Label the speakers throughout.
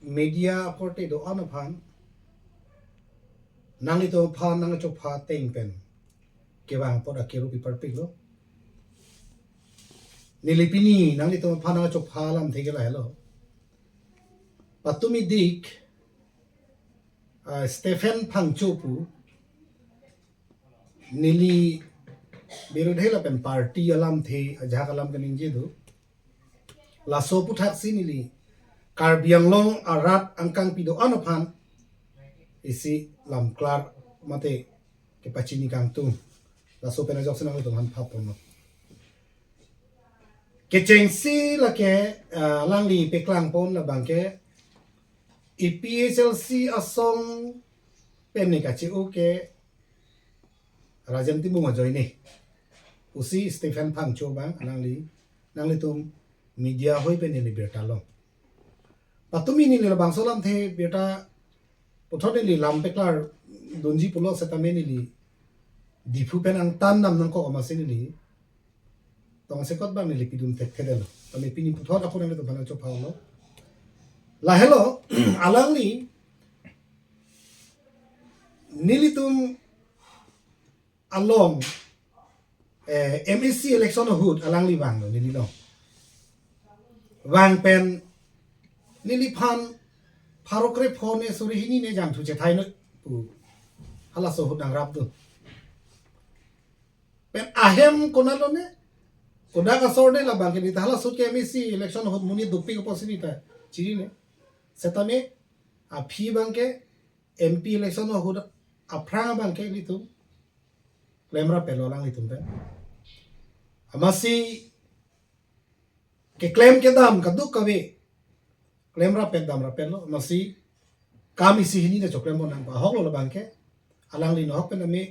Speaker 1: media porte do aphan nang ito phan nang chok pha teng pen kewang poda keru pi perfect lo nilipini nang ito phan nang chok pha lam thegela hello patumi dik Stephan Phangcho pu nili birodhela pen party alam the ajak alam kaning je do laso puthak si nili karbiang long arat angkang pido aphan isi lam klar mate ke pachini kang tu laso pena jok senang itu han phapon no ke chengsi la ke langli peklang pon la bangke APHLC asong pen ni kachi oke Rajen Timung join ni usi Stephan Phangcho bang langli tum media hoi pen ni beta long patumi ni le bang solam the beta pothode li lam peklar donji pulo setameni li difu pen ang tan nam nang ko amasin li tong sekot bang ni pidum tek kedel tami pini puthod apon ni to bana cho paulo la hello alang ni nilitum along MSC election hood alang li bang no nili long wang pen nili phan pharokre phone suri hini ne jam thu che thai no pu hala so hudang rap tu pen ahem konalo ne koda ka sorde la bang ni hala so ke MSC election hod muni dupi opportunity chiri ne setame a phi bang ke MP election hod a phrang bang ke ni tu lemra pelo lang ni tum pe amasi ke claim ke dam ka duk ka we claim ra pet dam ra pelo masi kami si hini na choklem bon ba hok lo bang ke alang li no hok pen ami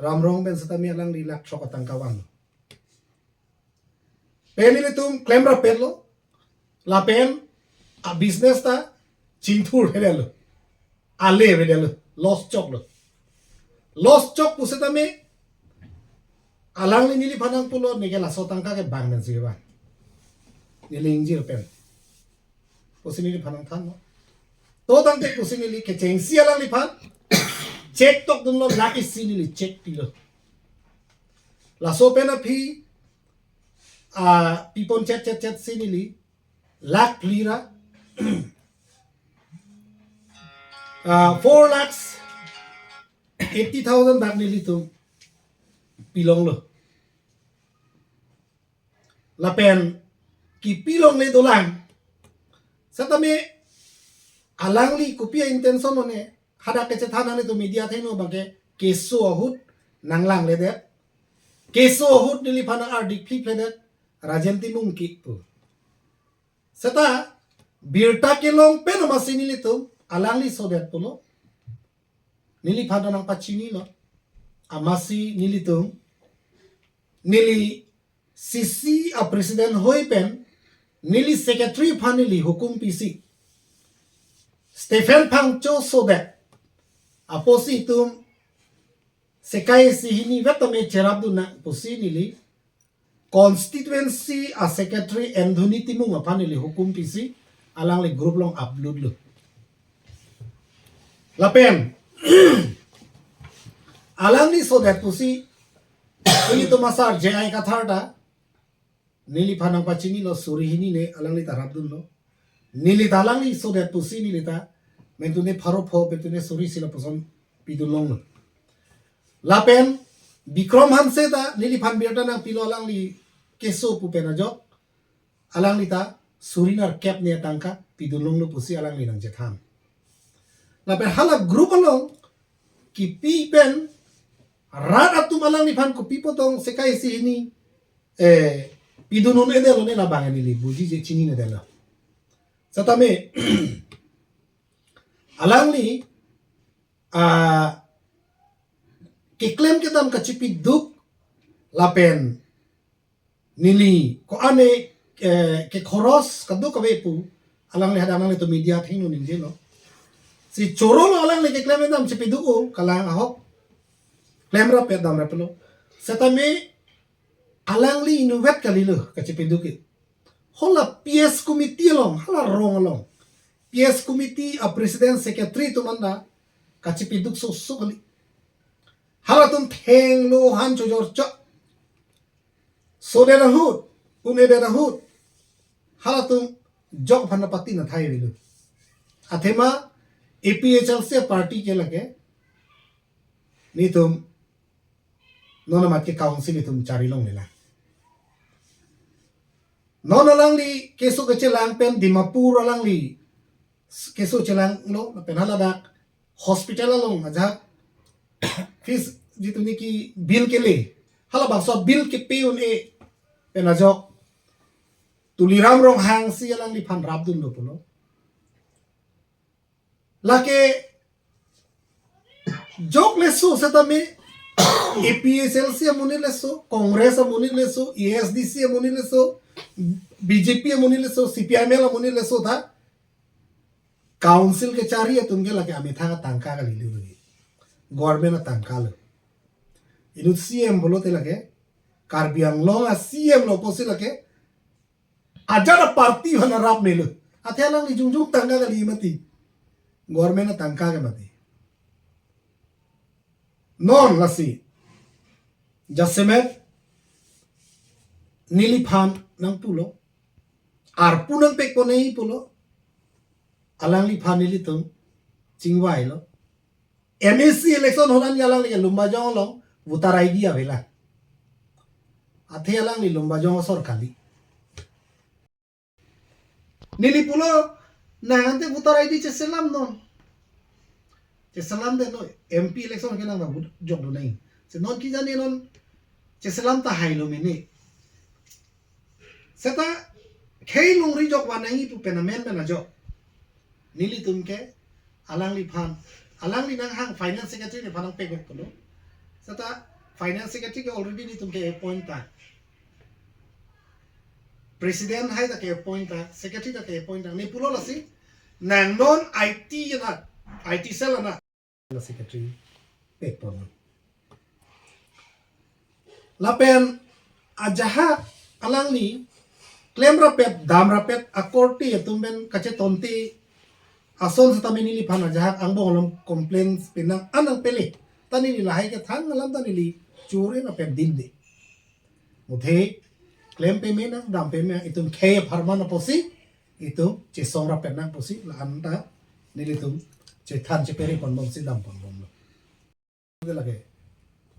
Speaker 1: ramrong ben satami alang li lak chok atang kawang pen ni tum claim ra pelo la pen a business ta chinthur hedelo ale hedelo lost chok pusatami alang li nili phanang pulo nigela sotangka ke bang men siwa nili injir pen pusini li phanang than no to tang te pusini li ke chengsi alang li phan check tok dun lo laki sini li check pilo la so pen a phi a pipon chat sini li lak lira 4 lakhs 80,000 bak nili tu pilong lo la pen ki pilong le dolang satame alang li kupia intention one hada ke cethana ne to media thaino bage keso ahut nanglang le de keso ahut nili phana ardik phi phede Rajen Timung ki pu sata birta ke long pen masini li to alang li so det pulo nili phana nang pachini lo amasi nili to nili sisi a president hoi pen nili secretary phanili hukum PC Stephan Phangcho so that aposi tum sekai si hini vetame cherabdu na posi nili constituency a secretary Rajen Timung phanili hukum PC alang le group long upload lo lapen alang ni so that posi ini to masar jai ka tharda nili phanang pachini lo suri hini ne alang li tarab dun lo nili talang li so that pusi nili ta mentune pharo pho betune suri sila poson pidun long lo lapen bikrom hanse ta nili phan birta na pilo alang li keso pu pena jo alang li ta surinar cap ne tangka pidun long lo pusi alang li nang jetham lapen hala group along kipi pen rat atum alang ni phan ko pipotong sekai si hini pidunun ede lo ne na bang ni buji je chini ne dela satame alang li ke claim ke dam kachipi duk lapen nili ko ane ke khoros kaduk ka pu alang li hadang le to media thinu ning je lo si choro lo alang le ke claim dam chipi duk kalang ahok claim ra pet dam ra pelo satame alang li inuvet kali lo kachipi duk hola PS committee long hala rong long PS committee a president secretary tu mana kacipiduk so kali halatum theng lo han chojor cho so de rahut une de rahut halatum jog phana pati na thai rilu athema APHLC party ke lage ni tum nona mat ke council ni tum chari long lela nona lang li keso ke chelang pen Dimapur lang li keso chelang lo pen haladak hospital long aja fees jitu ni ki bill ke le hala bangso bill ke peun e pen ajok tuliram rong hang si lang li phan rap dun lo pulo lake jok leso setame APHLC amuni leso Congress amuni leso ESDC amuni leso BJP amuni leso CPIML amuni leso tha council ke chari है तुमके लगे हमें था तंका का लीली हुई गवर्नमेंट तंका लो इनु CM बोलो ते लगे कार्बी आंग्लोंग आ CM लो पोसी लगे आजार पार्टी होना राप मेलो अथे लंग ली जुंजुक तंका का ली मती गवर्नमेंट तंका के मती नॉन लसी जसेमेट नीली फान नंग पुलो आर पुनंग पेक को नहीं पुलो alangli family tum chingwai lo MSC election holan yalang le lumba jong lo voter ID avela athe alang ni lumba jong sorkali nili pulo nangante voter ID cheselam non cheselam de no MP election ke nang jong do nai se non ki jani non cheselam ta hailo mini seta khei lungri jok wanangi pu penamen na jok nili tumke alangli nang hang finance secretary ne phanang pay back polo sata finance secretary ke already ni tumke appoint ta president hai ta ke appoint ta secretary ta ke appoint ta ni pulo lasi nang non IT na IT cell na secretary pay polo lapen ajaha alangli claim rapet dam rapet akorti tumben kache tonti asol sa tamin nili phana jahak ang bongolom complaints pinang anang pele tani ni lahai ke thang alam tani li chure na pen din de muthe claim payment ang dam payment itum khe pharma na posi itum che songra pen na posi la anda nili tum che than che peri pon bom si dam pon bom lo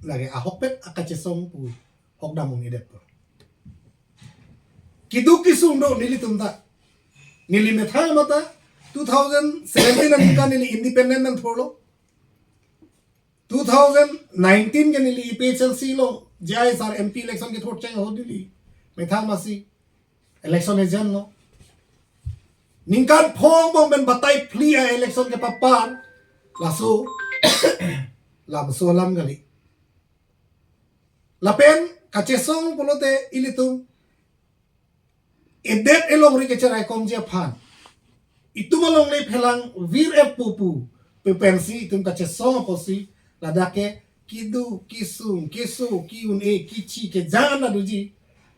Speaker 1: lage a hokpet akache song pu hok dam ni det kidu kisung do nili tum da nili metha mata 2017 अनिका नीली इंडिपेंडेंट नंग थोड़ो 2019 के नीली APHLC लो JISR MP election के थोड़ चाहिए हो दिली मैं था मासी इलेक्शन एजेंट लो निकाल फोंग बों बन बताई फ्ली है इलेक्शन के पापार लासो लाबसो लाम गली लापेन कचेसोंग बोलोते इलितुम एडेट एलोंग रिके चराय कोमजे फान itu malong le phelang vir pupu pepensi itum kache song posi ladake kidu kisung kisu kiun e kichi ke jana duji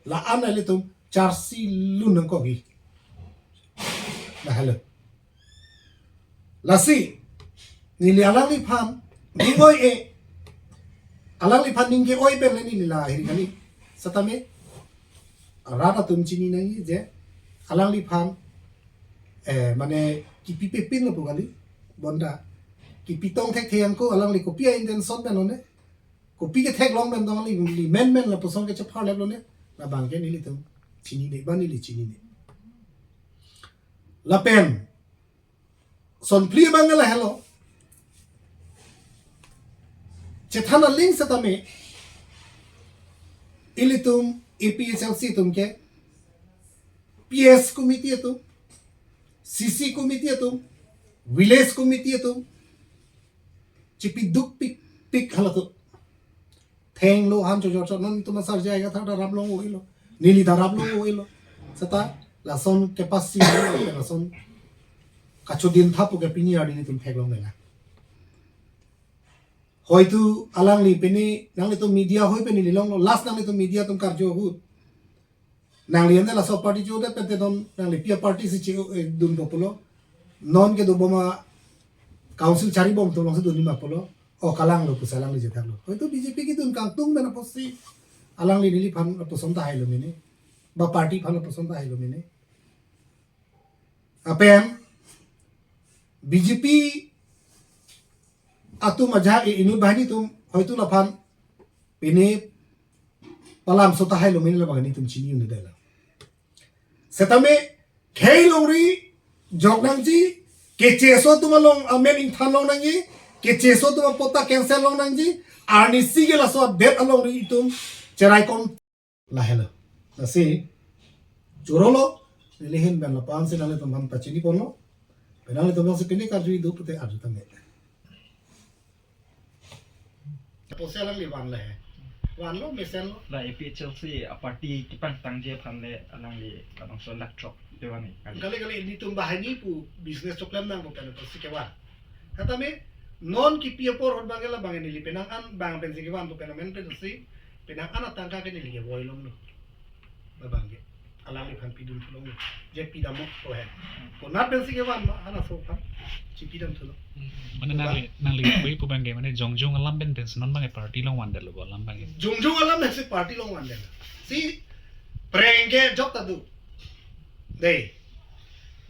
Speaker 1: la ana le tum charsi lunang ko gi la halo lasi ni le alang li pham dingoi e alang li pham dingge oi ben le ni la hiri kali satame rada tum chini nai je alang li pham mane kipi pepin lo kali bonda kipi tong thek thiam ko alang li kopi intention ben ne kopi ke thek long ben dong li men la posong ke chapha le lo ne la bang ke ni li tum chini ne bani li chini ne la pen son pli bang la hello chethana link satame ilitum APHLC tum ke PS committee tum CC committee tuh, village committee tuh, cipi duk pik halat tuh, theng lo han cojo non itu masar jaya था डराब लोग वही लो, नीली डराब लोग वही लो, सता Larsen capacity लो, लासन कच्चो दिन था पुके पिनी आड़ी नी तुम थेग लोग लेना, होई तू अलांग ली पिनी नांगली तो मीडिया होई पिनी लोग लो, लास्ट नांगली तो मीडिया तुम कर जो हो nang lian la so party jo de pete don nang li pia party si chi dun populo non ke do boma council cari bom to langsung 250 oh kalang lo pusalang li jetak lo itu BJP gitu kang tung mana posi alang li nili pan person ta hai lo mene ba party pan person ta hai lo mene apem BJP atu majha ini bahani tum hoitu la pan ini palam sota hai lo mene la bahani tum chini uni dala setame khei longri jognangji ke cheso tumalong amen in thanong nangi ke cheso tuma pota cancel long nangji arni sigela so det along ri itum cerai kom lahelo nasi churolo lehen ban la pan se nale tum ham pachini pono benale tum se pini karju du pute arju tame poselang li wan le wan lo mesen lo
Speaker 2: la APHLC party tipang tangje phanle alang li kanong so laptop dewani
Speaker 1: kali ini tum bahani pu business choklam nang bokan posi ke wan katame non kipi por hon bangela bangeni li penang an bang pensi ke wan to penamen pe si penang an atangka ke ni li boilom no babangge alang li phan pidum tulong je pidamo to he ko na pensi ke wan ana so phan chi pidam tulo
Speaker 3: mana nang li bui pu bangge mana jongjong alam ben ben non bangai party long wan dalo alam bangai
Speaker 1: jongjong alam se party long wan dela si prengke jok tadu dei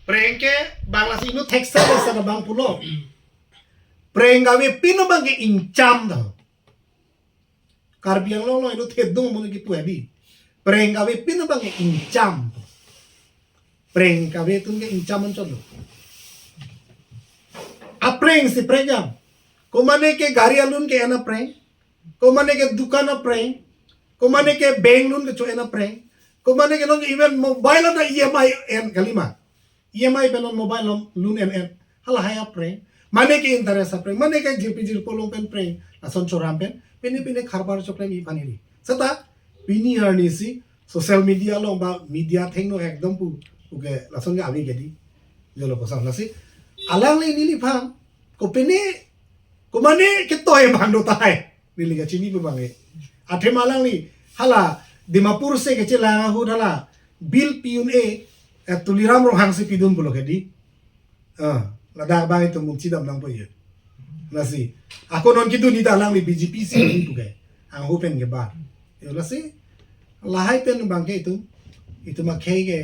Speaker 1: prengke bangla si nu texas sa bang pulo prenggawe pino bangge incam da karbiang lo inu thedung mo ki puedi prenggawe pino bangge incam prenggawe tungge incam cholo apreng si prejam komane ke gari alun ke ana preng komane ke dukan a preng komane ke bank lun ke cho ana preng komane ke non even mobile na EMI en kalima EMI benon mobile loan en hala haya preng mane ke interest preng mane ke jpg polong pen preng ason choram pen pene kharbar choklem I paniri sata pini harni si social media lo ba media thengno ekdom pu uke lason ga abi gedi jolo posam nasi alang le nili phang ko pene ko mane ke toy bang do tai nili ga chini pu bange athe malang li hala Dimapur se ke chela hu dala bill piun tuliram rohang se pidun bulo gedi ladak bang itu mungci dam nang poye nasi aku non kitu ni dalang li BJP se ni bukai ang open ke bar yo nasi lahai pen bang ke itu makai ke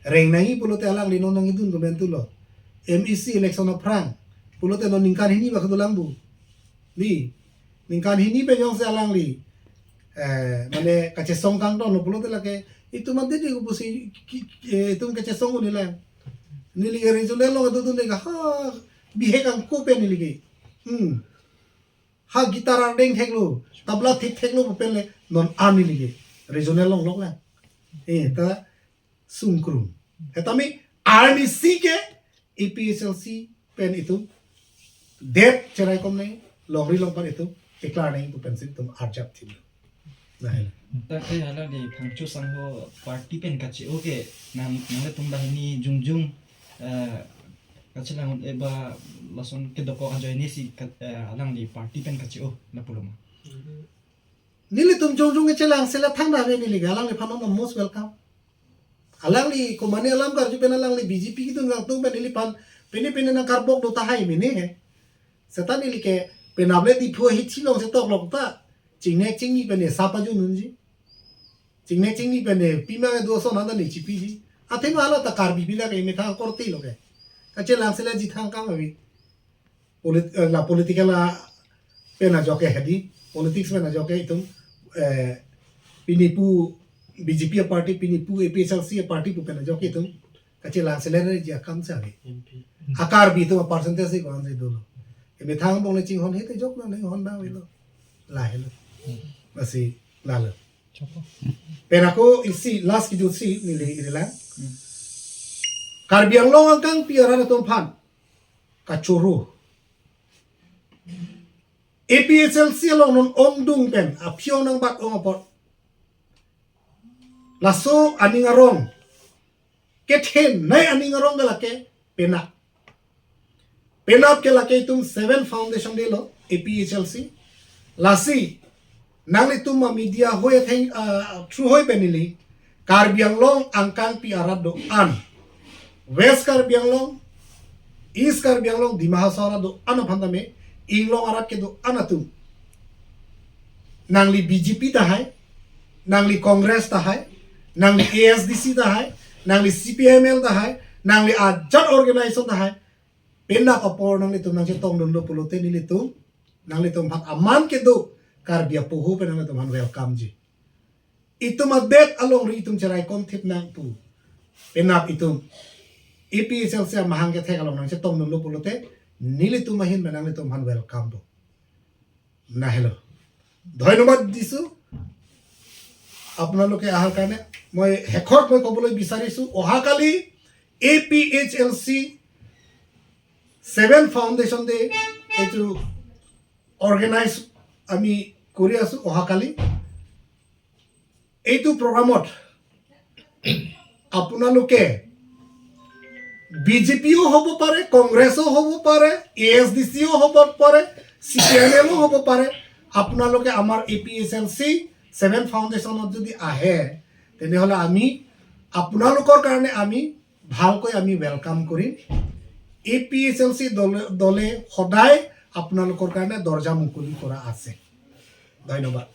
Speaker 1: reng nangi pulo te alang li non nang idun ko bentulo MEC election of Frank pulo te non ningkan hini ba kedulang bu li ningkan hini pe yong se alang li mane kace song kang don pulo te lake itu mande de ko pusi itu kace song ni la nili ga rezulel lo do ne ga ha bihe kang ko pe nili ge ha gitar deng theklo tabla thik theklo pe le non ani li ge rezulel lo la ta sungkrum etami RNC ke APHLC pen itu det cerai kom nei longri long pan itu iklar nei tu pensin tum arjap thim
Speaker 2: ta ke hala de phangchu sangho party pen kachi oke nang nang tumba ni jungjung kachi lang eba lason ke doko anjoy ni si alang di party pen kachi o na puloma
Speaker 1: nili tum jongjong ke celang sela thanda be nili galang le phanom most welcome alang li ko mane alam kar ju pen alang li BJP ki tu ngang tung pen nili pan pene na karbok do ta hai mene he setan nili ke penable di pho hi chilong se tok lok ta Cingnek cingni pene sapa ju nunji cingnek cingni pene pima ke doso nanda ni chipi ji athe mala ta karbi bila ke metha korti loge kache langsela jithang ka mabi la politika la pena joke hedi politics pena joke itum pinipu BJP party pinipu APHLC party pu pena joke itum kache langsela re ja kam sa bi akar bi to percentage ko anse dolo e methang bong le ching hon hete jok na nei hon ba welo la helo masih lalu. Penako isi last kidu si nili irilang. Karbiang long angkang piara na tumpan kacuru. APHLC long non ongdung pen apyong nang bat ongapot. Laso aningarong. Kethen nai aningarong galake penak. Penak ke lake itum 7 foundation delo APHLC. Lasi nang itu media hoy theng true hoy penili Karbiang long angkang pi arado an West Karbiang long East Karbi Anglong di Mahasara do ana phandame Inglong arak ke do ana tu nangli BJP tahai nangli Congress tahai nangli ASDC tahai nangli CPML tahai nangli ajat organization tahai penda kapor nangli tum nangsi tong dondo pulote nili tum nangli tum hak aman ke do Karbi apuhu pe nangli tum han welcome ji itu mabet along ri itum cerai kontip nang pu penap itum APHLC mahang ke thek along nang se tong dondo pulote nili tum mahin nangli tum han welcome do na hello ধন্যবাদ দিছো আপোনালোকে আহাৰ কাৰণে মই হেখত মই ক'বলৈ বিচাৰিছো অহাকালি APHLC 7 ফাউণ্ডেশ্যন ডে এইটো অৰ্গেনাইজ আমি কৰি আছো অহাকালি এইটো প্ৰগ্ৰামত আপোনালোকে বিজেপিও হ'ব পাৰে কংগ্ৰেছও হ'ব পাৰে ASDCও হ'ব পাৰে CPMLও হ'ব পাৰে আপোনালোকে আমাৰ APHLC 7 ফাউণ্ডেশ্যনত যদি আহে তেনেহ'লে আমি আপোনালোকৰ কাৰণে আমি ভালকৈ আমি ৱেলকাম কৰিম APHLC দলে সদায় আপোনালোকৰ কাৰণে দৰ্জা মুকলি কৰা আছে ধন্যবাদ